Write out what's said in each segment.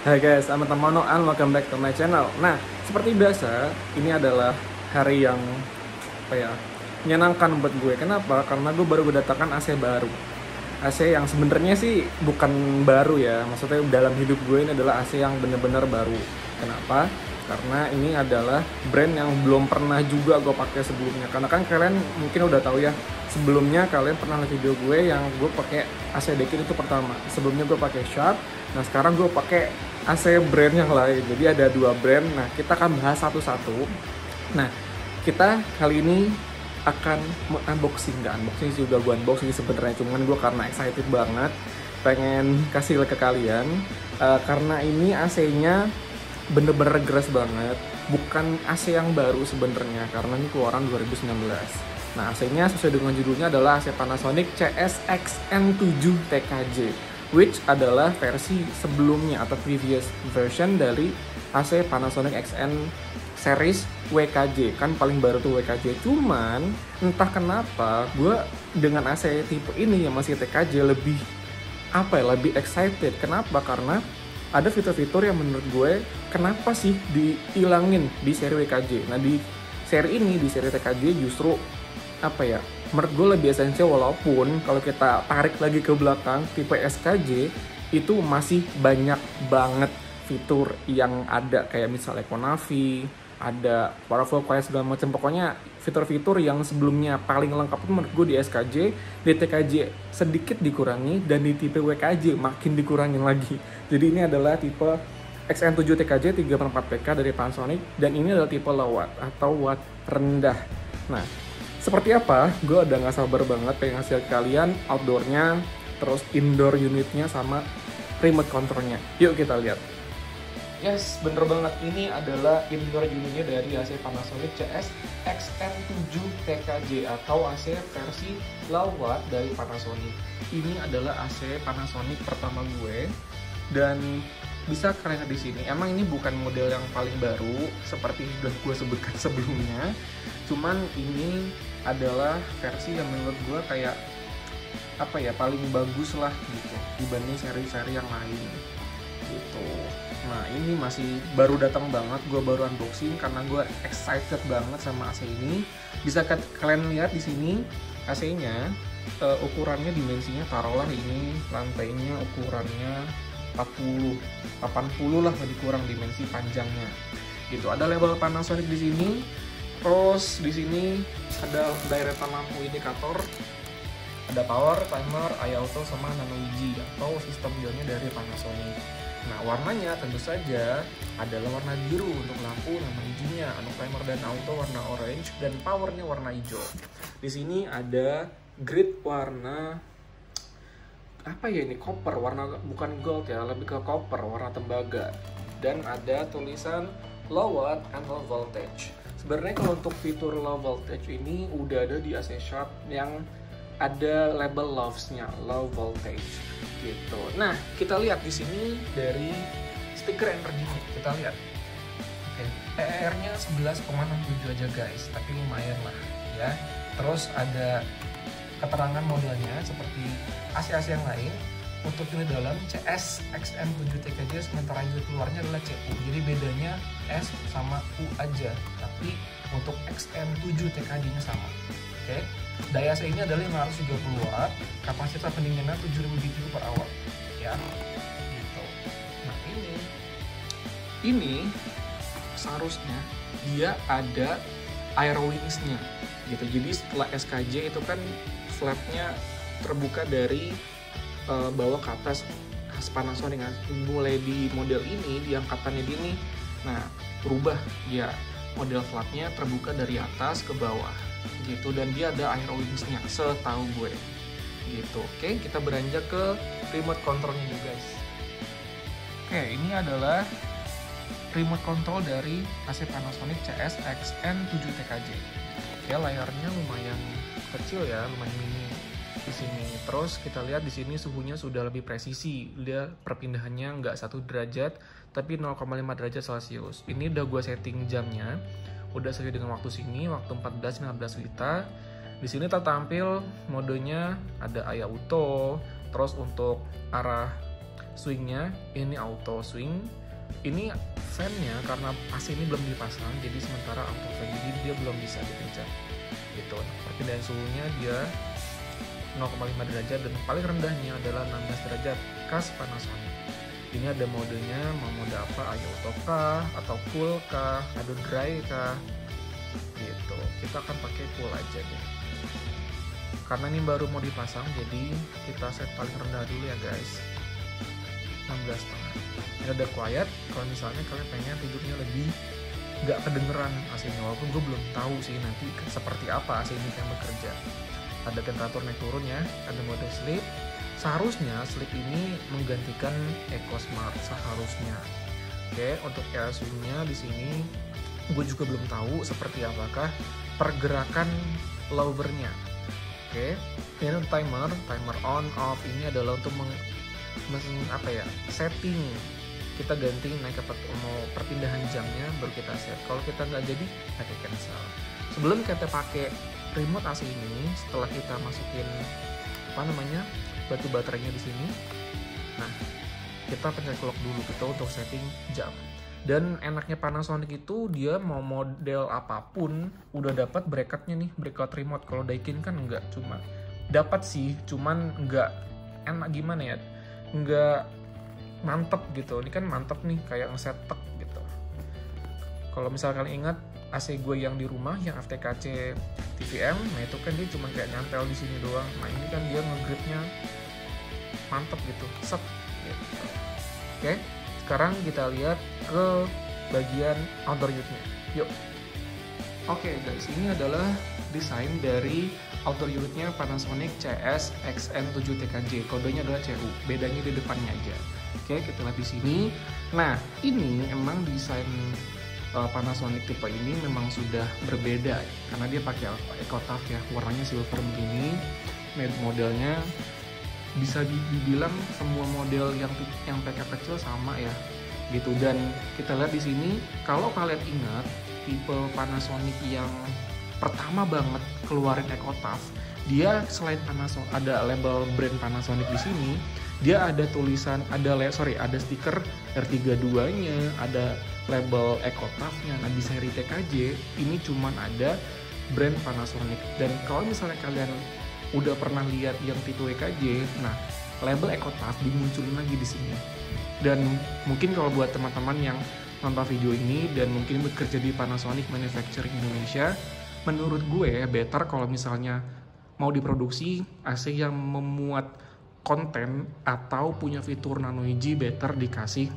Hai guys, I'm Tamono and welcome back to my channel. Nah, seperti biasa, ini adalah hari yang apa ya, menyenangkan buat gue. Kenapa? Karena gue baru kedatangan AC baru. AC yang sebenarnya sih bukan baru ya, maksudnya dalam hidup gue ini adalah AC yang bener-bener baru. Kenapa? Karena ini adalah brand yang belum pernah juga gue pakai sebelumnya. Karena kan kalian mungkin udah tahu ya, sebelumnya kalian pernah lihat video gue yang gue pakai AC Dekin itu pertama. Sebelumnya gue pakai Sharp, nah sekarang gue pakai AC brand yang lain. Jadi ada dua brand. Nah, kita akan bahas satu-satu. Nah, kita kali ini akan unboxing, nggak unboxing sih, udah gue unboxing sebenarnya, cuman gue karena excited banget pengen kasih ke kalian. Karena ini AC-nya bener-bener geras banget, bukan AC yang baru sebenarnya karena ini keluaran 2019. Nah, AC-nya sesuai dengan judulnya adalah AC Panasonic CS-XN7 TKJ, which adalah versi sebelumnya atau previous version dari AC Panasonic XN series WKJ. Kan paling baru tuh WKJ, cuman entah kenapa gue dengan AC tipe ini yang masih TKJ lebih lebih excited. Kenapa? Karena ada fitur-fitur yang menurut gue kenapa sih dihilangin di seri WKJ. Nah, di seri ini, di seri TKJ justru menurut gue lebih esensial, walaupun kalau kita tarik lagi ke belakang tipe SKJ itu masih banyak banget fitur yang ada, kayak misalnya Econavi, ada powerful quiet segala macam. Pokoknya fitur-fitur yang sebelumnya paling lengkap itu menurut gue di SKJ, di TKJ sedikit dikurangi, dan di tipe WKJ makin dikurangin lagi. Jadi ini adalah tipe XN7 TKJ 3/4 PK dari Panasonic, dan ini adalah tipe low watt atau watt rendah. Nah, seperti apa? Gue udah gak sabar banget pengen ngasih ke kalian outdoornya, terus indoor unitnya, sama remote controlnya. Yuk kita lihat. Yes, bener banget. Ini adalah indoor unitnya dari AC Panasonic CS XN7 TKJ atau AC versi low watt dari Panasonic. Ini adalah AC Panasonic pertama gue, dan bisa kalian lihat di sini. Emang ini bukan model yang paling baru seperti sudah gue sebutkan sebelumnya, cuman ini adalah versi yang menurut gue kayak paling bagus lah gitu dibanding seri-seri yang lain gitu. Nah, ini masih baru datang banget, gue baru unboxing karena gue excited banget sama AC ini. Bisa kalian lihat di sini AC-nya, ukurannya, dimensinya, taruhlah ini lantainya ukurannya 80 lah, lebih kurang dimensi panjangnya gitu. Ada label Panasonic di sini. Terus di sini ada deretan lampu indikator, ada power, timer, eye auto, sama nano EG atau sistem ionnya dari Panasonic. Nah, warnanya tentu saja adalah warna biru untuk lampu, nano EG-nya, untuk timer dan auto warna orange, dan powernya warna hijau. Di sini ada grid warna ini copper, warna bukan gold ya, lebih ke copper, warna tembaga, dan ada tulisan low watt and low voltage. Sebenarnya kalau untuk fitur low voltage ini udah ada di AC Sharp yang ada label loves-nya, low voltage gitu. Nah, kita lihat di sini dari stiker energinya, kita lihat. Oke, ER-nya 11,67 aja guys, tapi lumayan lah ya. Terus ada keterangan modelnya seperti AC-AC yang lain. Untuk unit dalam CS XN7 TKJ, sementara unit keluarnya adalah CU. Jadi bedanya S sama U aja, tapi untuk XN7 TKJ-nya sama. Oke. Daya AC ini adalah 530 watt, kapasitas pendinginan 7000 BTU per hour ya. Gitu. Nah, ini seharusnya dia ada air wings-nya gitu. Jadi setelah SKJ itu kan flap-nya terbuka dari bawah ke atas, khas Panasonic. Mulai di model ini, di angkatannya ini, nah berubah ya, model flapnya terbuka dari atas ke bawah gitu, dan dia ada air wings-nya setahu gue gitu. Oke, kita beranjak ke remote controlnya nih guys. Oke, ini adalah remote control dari AC Panasonic CS XN7 TKJ. Oke, layarnya lumayan kecil ya, lumayan mini di sini. Terus kita lihat di sini suhunya sudah lebih presisi. Dia perpindahannya nggak 1 derajat, tapi 0,5 derajat Celcius. Ini udah gue setting jamnya, udah sesuai dengan waktu sini, waktu 14:15 WITA. Di sini tertampil modenya ada eye auto, terus untuk arah swingnya, ini auto swing. Ini fan-nya karena AC ini belum dipasang, jadi sementara auto fan, jadi dia belum bisa dipencet gitu. Perpindahan suhunya dia 0,5 derajat dan paling rendahnya adalah 16 derajat khas Panasonic. Ini ada modenya, mau mode apa, auto kah, atau cool kah, atau dry kah gitu. Kita akan pakai cool aja deh. Karena ini baru mau dipasang, jadi kita set paling rendah dulu ya guys, 16,5. Ini ada quiet, kalau misalnya kalian pengen tidurnya lebih nggak kedengeran AC-nya, walaupun gue belum tahu sih nanti seperti apa AC ini yang bekerja. Ada temperatur naik turun ya, ada mode sleep. Seharusnya sleep ini menggantikan Eco Smart seharusnya. Oke, untuk air swing-nya di sini gue juga belum tahu seperti apakah pergerakan lowernya. Oke, ini timer on off ini adalah untuk setting. Kita ganti naik ke mau perpindahan jamnya baru kita set. Kalau kita nggak jadi pakai cancel. Sebelum kita pakai remote AC ini, setelah kita masukin batu baterainya di sini, nah kita pencet clock dulu gitu untuk setting jam. Dan enaknya Panasonic itu dia mau model apapun udah dapat bracketnya nih, breakout remote. Kalau Daikin kan enggak, cuma dapat sih, cuman enggak enak gimana ya, enggak mantep gitu. Ini kan mantep nih, kayak ngeset tek gitu. Kalau misalnya kalian ingat AC gue yang di rumah yang FTKC TVM, nah itu kan dia cuma kayak nyantel di sini doang. Nah ini kan dia nge-gripnya mantep gitu, set gitu. Oke, sekarang kita lihat ke bagian outdoor unitnya. Yuk. Oke guys, ini adalah desain dari outdoor unitnya Panasonic CS XN7TKJ. Kodenya adalah CU. Bedanya di depannya aja. Oke, kita lihat di sini. Nah, ini emang desain Panasonic tipe ini memang sudah berbeda ya, karena dia pakai EcoTaff ya, warnanya silver begini. Modelnya bisa dibilang semua model yang PK kecil sama ya gitu. Dan kita lihat di sini, kalau kalian ingat tipe Panasonic yang pertama banget keluarin EcoTaff, dia selain Panasonic ada label brand Panasonic di sini, dia ada tulisan, ada stiker R32-nya, ada label EcoTaff-nya. Nah di seri TKJ ini cuman ada brand Panasonic. Dan kalau misalnya kalian udah pernah lihat yang tipe WKJ, nah label EcoTaff dimunculin lagi di sini. Dan mungkin kalau buat teman-teman yang nonton video ini dan mungkin bekerja di Panasonic Manufacturing Indonesia, menurut gue better kalau misalnya mau diproduksi AC yang memuat konten atau punya fitur nano EG, better dikasih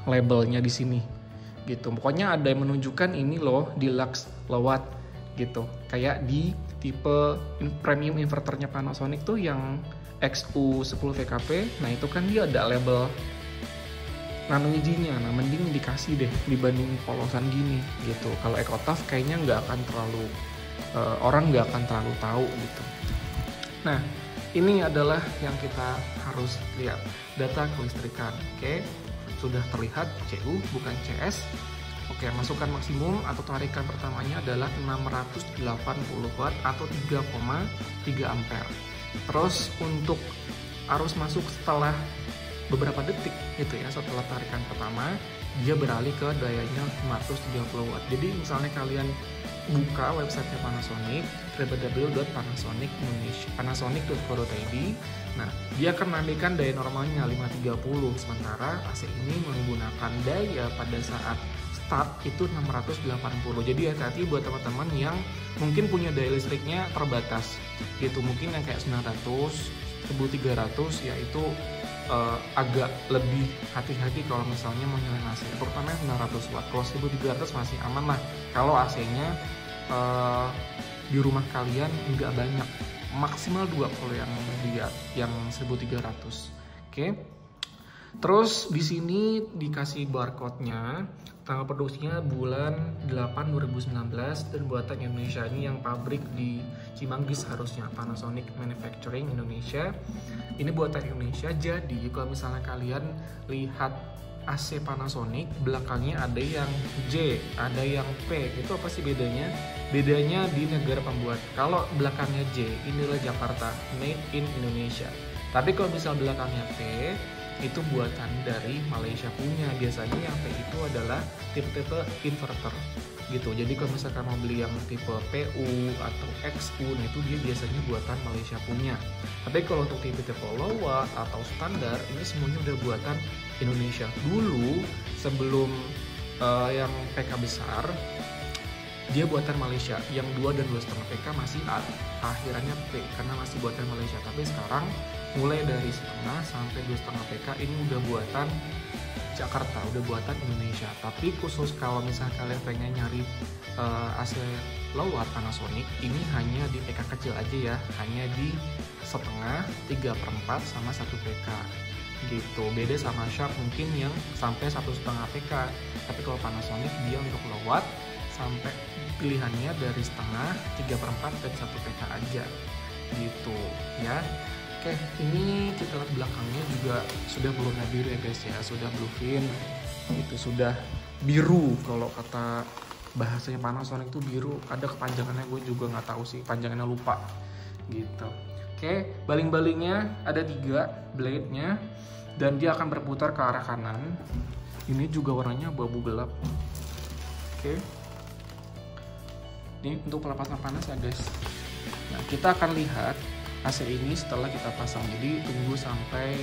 labelnya di sini gitu. Pokoknya ada yang menunjukkan ini loh deluxe low watt gitu, kayak di tipe premium inverternya Panasonic tuh yang XU10VKP. Nah itu kan dia ada label nano EG-nya. Nah mending dikasih deh dibanding polosan gini gitu. Kalau EcoTaff kayaknya nggak akan terlalu orang nggak akan terlalu tahu gitu. Nah ini adalah yang kita harus lihat, data kelistrikan. Oke, sudah terlihat CU bukan CS. Oke, masukan maksimum atau tarikan pertamanya adalah 680 watt atau 3,3 ampere. Terus untuk arus masuk setelah beberapa detik gitu ya, setelah tarikan pertama, dia beralih ke dayanya 530 watt. Jadi misalnya kalian buka websitenya Panasonic, www.panasonic.co.id. Nah, dia akan menampilkan daya normalnya 530, sementara AC ini menggunakan daya pada saat start itu 680. Jadi hati-hati buat teman-teman yang mungkin punya daya listriknya terbatas gitu, mungkin yang kayak 900, 1300 ya itu agak lebih hati-hati kalau misalnya mau nyalain AC, terutama 900 watt. Kalau 1300 masih aman lah kalau AC-nya di rumah kalian nggak banyak, maksimal 2 kalau yang lihat yang 1300. Oke. Terus di sini dikasih barcode-nya, tanggal produksinya bulan 8 2019 dan buatan Indonesia. Ini yang pabrik di Cimanggis harusnya, Panasonic Manufacturing Indonesia. Ini buatan Indonesia. Jadi kalau misalnya kalian lihat AC Panasonic, belakangnya ada yang J, ada yang P. Itu apa sih bedanya? Bedanya di negara pembuat. Kalau belakangnya J, inilah Jakarta, Made in Indonesia. Tapi kalau misal belakangnya P, itu buatan dari Malaysia punya. Biasanya yang P itu adalah tipe-tipe inverter gitu. Jadi kalau misalkan mau beli yang tipe PU atau XU, nah itu dia biasanya buatan Malaysia punya. Tapi kalau untuk tipe-tipe low watt atau standar, ini semuanya udah buatan Indonesia. Dulu sebelum yang PK besar, dia buatan Malaysia. Yang 2 dan 2,5 PK masih akhirannya P karena masih buatan Malaysia. Tapi sekarang mulai dari setengah sampai 2,5 PK ini udah buatan Jakarta, udah buatan Indonesia. Tapi khusus kalau misalnya kalian pengen nyari AC low watt Panasonic, ini hanya di PK kecil aja ya, hanya di setengah, 3/4 sama 1 PK gitu. Beda sama Sharp mungkin yang sampai 1,5 PK. Tapi kalau Panasonic dia untuk low watt sampai pilihannya dari setengah, 3/4 dan 1 PK aja gitu ya. Oke, ini kita lihat belakangnya juga sudah berwarna biru ya guys ya, sudah bluefin itu, sudah biru. Kalau kata bahasanya Panasonic itu biru, ada kepanjangannya gue juga nggak tahu sih, panjangannya lupa gitu. Oke, baling-balingnya ada 3 blade-nya dan dia akan berputar ke arah kanan. Ini juga warnanya abu-abu gelap. Oke, ini untuk pelepasan panas ya guys. Nah, kita akan lihat AC ini setelah kita pasang. Jadi tunggu sampai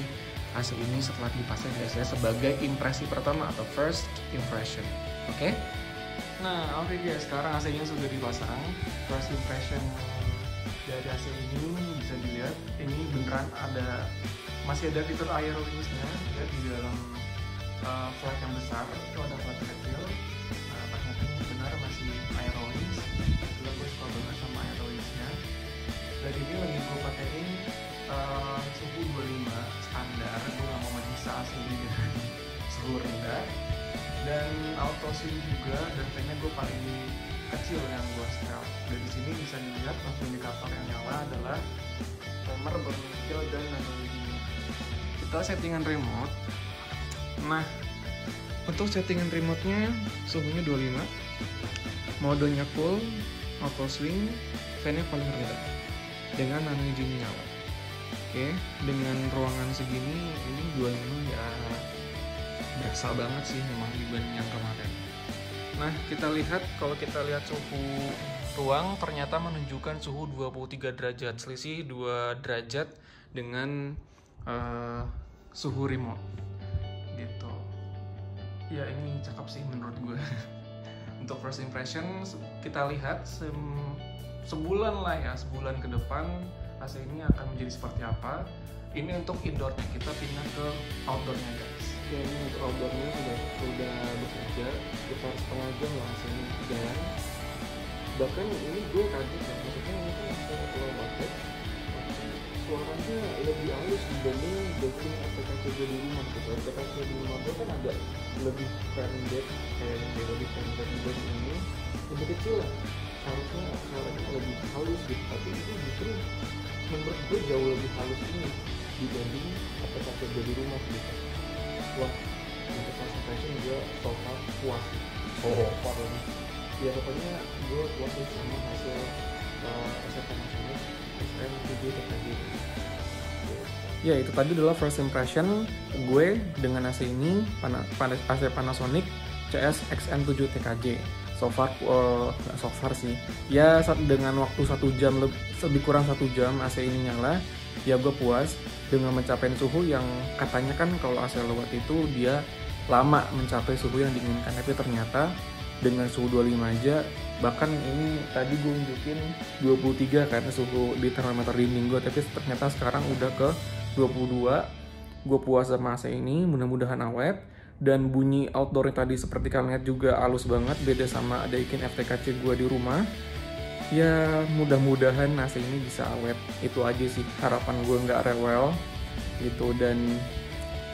AC ini setelah dipasang guys ya, sebagai impresi pertama atau first impression. Oke? Nah, oke guys, sekarang AC-nya sudah dipasang. First impression dari AC ini bisa dilihat, ini beneran masih ada fitur air release-nya ya, di dalam flat yang besar itu ada flat kecil. Nah, ternyata ini benar masih air release. Gue suka banget sama air release-nya. Dan ini lagi gue pakein suhu 25 standar, gue gak mau menisa AC ini dengan suhu rendah. Dan auto swing juga, dan kayaknya gue paling kecil yang gue setel. Dari sini bisa dilihat lampu indikator yang nyala adalah timer, bermikil, dan nano-LED-nya. Kita settingan remote. Nah, untuk settingan remote-nya suhunya 25, modenya cool, auto swing, fan-nya paling rendah dengan nano-LED nyala. Oke, dengan ruangan segini ini 25 ya berasa banget sih memang dibanding yang kemarin. Nah, kita lihat, kalau kita lihat suhu ruang ternyata menunjukkan suhu 23 derajat, selisih 2 derajat dengan suhu remote gitu. Ya ini cakep sih menurut gue. Untuk first impression kita lihat sebulan lah ya, sebulan ke depan AC ini akan menjadi seperti apa. Ini untuk indoornya, kita pindah ke outdoornya guys. Ya, ini untuk outdoornya sudah bekerja sekitar setengah jam lah AC ini jalan. Bahkan ini gue kaget ya, maksudnya ini kan secara low wattage, suaranya lebih halus dibanding aplikasi gue di rumah gitu. Aplikasi di rumah gue kan agak lebih pendek, kayak lebih pendek dibanding ini, lebih kecil lah. Harusnya suaranya lebih halus gitu, tapi itu justru menurut gue jauh lebih halus ini dibanding aplikasi gue di rumah gitu. Wah, untuk first impression gue so far puas. Ya pokoknya gue puas sama hasil AC Panasonic XN7 TKJ. Ya, itu tadi adalah first impression gue dengan AC ini, AC Panasonic CS XN7 TKJ. So far sih ya, dengan waktu 1 jam lebih kurang 1 jam AC ini nyala, ya gue puas dengan mencapai suhu yang katanya kan kalau AC low watt itu dia lama mencapai suhu yang diinginkan, tapi ternyata dengan suhu 25 aja, bahkan ini tadi gue unjukin 23 karena suhu di termometer dinding gue, tapi ternyata sekarang udah ke 22. Gue puas sama AC ini, mudah-mudahan awet. Dan bunyi outdoornya tadi seperti kalian lihat juga halus banget, beda sama Daikin FTKC gue di rumah. Ya mudah-mudahan AC ini bisa awet, itu aja sih harapan gue, nggak rewel gitu. Dan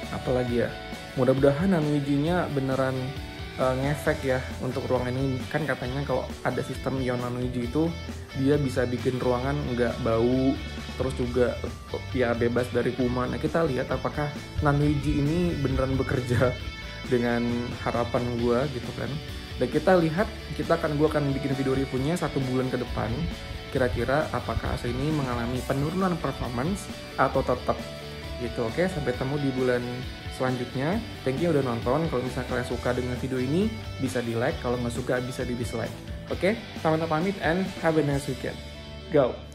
apalagi ya, mudah-mudahan nano-LED-nya beneran ngefek ya untuk ruangan ini. Kan katanya kalau ada sistem ion nano-LED itu dia bisa bikin ruangan nggak bau, terus juga ya bebas dari kuman. Nah, kita lihat apakah nano-LED ini beneran bekerja dengan harapan gue gitu kan. Dan kita lihat, gue akan bikin video reviewnya 1 bulan ke depan, kira-kira apakah AC ini mengalami penurunan performance atau tetap gitu. Oke, sampai ketemu di bulan selanjutnya. Thank you udah nonton. Kalau misalnya kalian suka dengan video ini, bisa di like. Kalau nggak suka, bisa di dislike. Oke, selamat pamit and have a nice weekend. Go!